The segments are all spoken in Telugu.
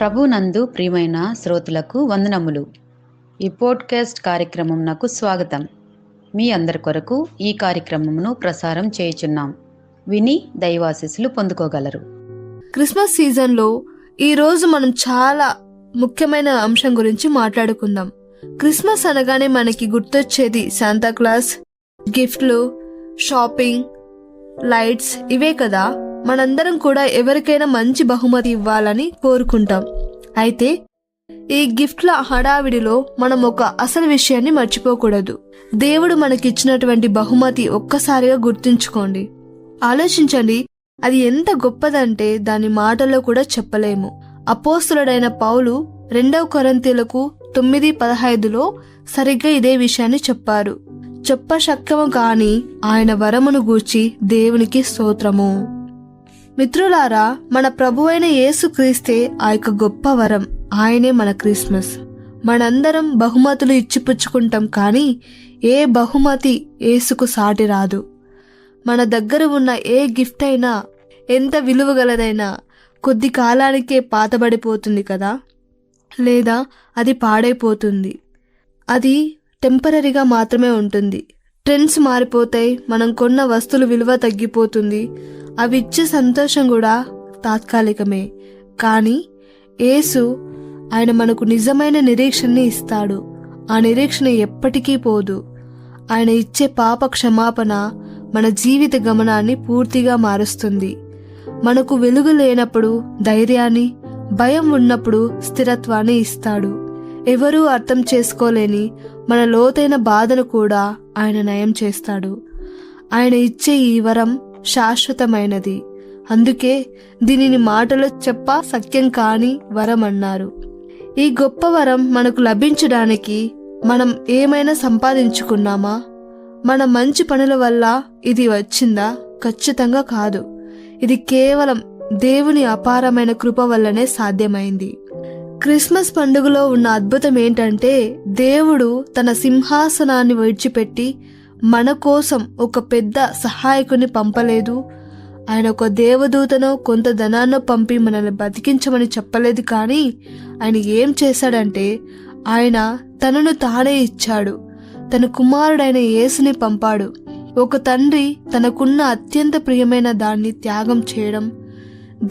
ప్రభునందు ప్రియమైన శ్రోతలకు వందనములు. ఈ పోడ్కాస్ట్ కార్యక్రమం నాకు స్వాగతం. మీ అందరి కొరకు ఈ కార్యక్రమమును ప్రసారం చేయుచున్నాం. విని దైవాశీస్సులు పొందుకోగలరు. క్రిస్మస్ సీజన్లో ఈరోజు మనం చాలా ముఖ్యమైన అంశం గురించి మాట్లాడుకుందాం. క్రిస్మస్ అనగానే మనకి గుర్తొచ్చేది శాంతాక్లాస్, గిఫ్ట్లు, షాపింగ్, లైట్స్ ఇవే కదా. మనందరం కూడా ఎవరికైనా మంచి బహుమతి ఇవ్వాలని కోరుకుంటాం. అయితే ఈ గిఫ్ట్ల హడావిడిలో మనం ఒక అసలు విషయాన్ని మర్చిపోకూడదు. దేవుడు మనకిచ్చినటువంటి బహుమతి ఒక్కసారిగా గుర్తుంచుకోండి. ఆలోచించండి, అది ఎంత గొప్పదంటే దాని మాటల్లో కూడా చెప్పలేము. అపోస్తలుడైన పౌలు 2 కొరింథీయులకు 9:15 సరిగ్గా ఇదే విషయాన్ని చెప్పారు. చెప్పశక్యము కాని ఆయన వరమును గూర్చి దేవునికి స్తోత్రము. మిత్రులారా, మన ప్రభువైన యేసుక్రీస్తే ఆ యొక్క గొప్ప వరం. ఆయనే మన క్రిస్మస్. మనందరం బహుమతులు ఇచ్చిపుచ్చుకుంటాం, కానీ ఏ బహుమతి యేసుకు సాటి రాదు. మన దగ్గర ఉన్న ఏ గిఫ్ట్ అయినా, ఎంత విలువగలదైనా కొద్ది కాలానికే పాతబడిపోతుంది కదా, లేదా అది పాడైపోతుంది. అది టెంపరీగా మాత్రమే ఉంటుంది. ట్రెండ్స్ మారిపోతాయి, మనం కొన్న వస్తువుల విలువ తగ్గిపోతుంది. అవి ఇచ్చే సంతోషం కూడా తాత్కాలికమే. కానీ యేసు ఆయన మనకు నిజమైన నిరీక్షణని ఇస్తాడు. ఆ నిరీక్షణ ఎప్పటికీ పోదు. ఆయన ఇచ్చే పాప క్షమాపణ మన జీవిత గమనాన్ని పూర్తిగా మారుస్తుంది. మనకు వెలుగు లేనప్పుడు ధైర్యాన్ని, భయం ఉన్నప్పుడు స్థిరత్వాన్ని ఇస్తాడు. ఎవరూ అర్థం చేసుకోలేని మన లోతైన బాధను కూడా ఆయన నయం చేస్తాడు. ఆయన ఇచ్చే ఈ వరం శాశ్వతమైనది. అందుకే దీనిని మాటలో చెప్ప సఖ్యం కాని వరం అన్నారు. ఈ గొప్ప వరం మనకు లభించడానికి మనం ఏమైనా సంపాదించుకున్నామా? మన మంచి పనుల వల్ల ఇది వచ్చిందా? ఖచ్చితంగా కాదు. ఇది కేవలం దేవుని అపారమైన కృప వల్లనే సాధ్యమైంది. క్రిస్మస్ పండుగలో ఉన్న అద్భుతం ఏంటంటే, దేవుడు తన సింహాసనాన్ని విడిచిపెట్టి మన కోసం ఒక పెద్ద సహాయకుని పంపలేదు. ఆయన ఒక దేవదూతనో కొంత ధనాన్నో పంపి మనల్ని బతికించమని చెప్పలేదు. కానీ ఆయన ఏం చేశాడంటే, ఆయన తనను తానే ఇచ్చాడు. తన కుమారుడైన యేసుని పంపాడు. ఒక తండ్రి తనకున్న అత్యంత ప్రియమైన దాన్ని త్యాగం చేయడం,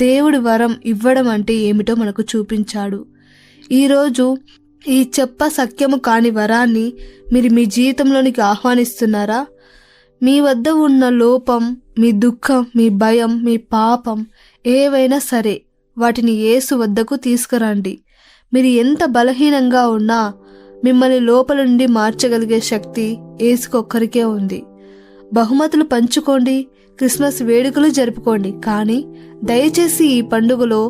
దేవుడి వరం ఇవ్వడం అంటే ఏమిటో మనకు చూపించాడు. ఈరోజు ఈ చెప్ప సఖ్యము కాని వరాన్ని మీరు మీ జీవితంలోనికి ఆహ్వానిస్తున్నారా? మీ వద్ద ఉన్న లోపం, మీ దుఃఖం, మీ భయం, మీ పాపం ఏవైనా సరే వాటిని యేసు వద్దకు తీసుకురండి. మీరు ఎంత బలహీనంగా ఉన్నా మిమ్మల్ని లోపల నుండి మార్చగలిగే శక్తి యేసుకొక్కరికే ఉంది. బహుమతులు పంచుకోండి, క్రిస్మస్ వేడుకలు జరుపుకోండి, కానీ దయచేసి ఈ పండుగలో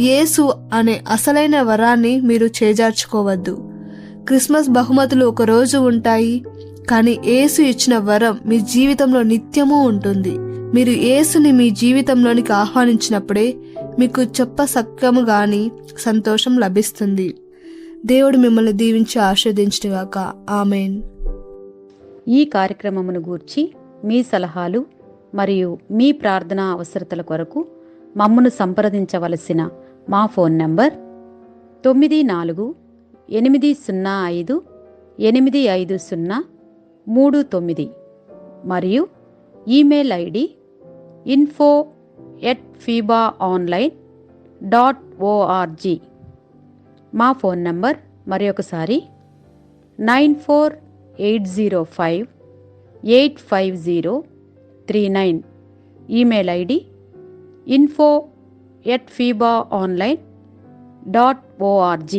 యేసు అనే అసలైన వరాన్ని మీరు చేజార్చుకోవద్దు. క్రిస్మస్ బహుమతులు ఒకరోజు ఉంటాయి, కానీ యేసు ఇచ్చిన వరం మీ జీవితంలో నిత్యము ఉంటుంది. మీరు యేసుని మీ జీవితంలోనికి ఆహ్వానించినప్పుడే మీకు చెప్ప సఖ్యము గాని సంతోషం లభిస్తుంది. దేవుడు మిమ్మల్ని దీవించి ఆశీర్వదించుగాక. ఆమేన్. ఈ కార్యక్రమమును గూర్చి మీ సలహాలు మరియు మీ ప్రార్థనా అవసరతల కొరకు మమ్మను సంప్రదించవలసిన మా ఫోన్ నంబర్ 9485585039 మరియు ఈమెయిల్ ఐడి info@fibaonline.org. మా ఫోన్ నంబర్ మరి ఒకసారి 9480585039. Email ID info@fibaonline.org.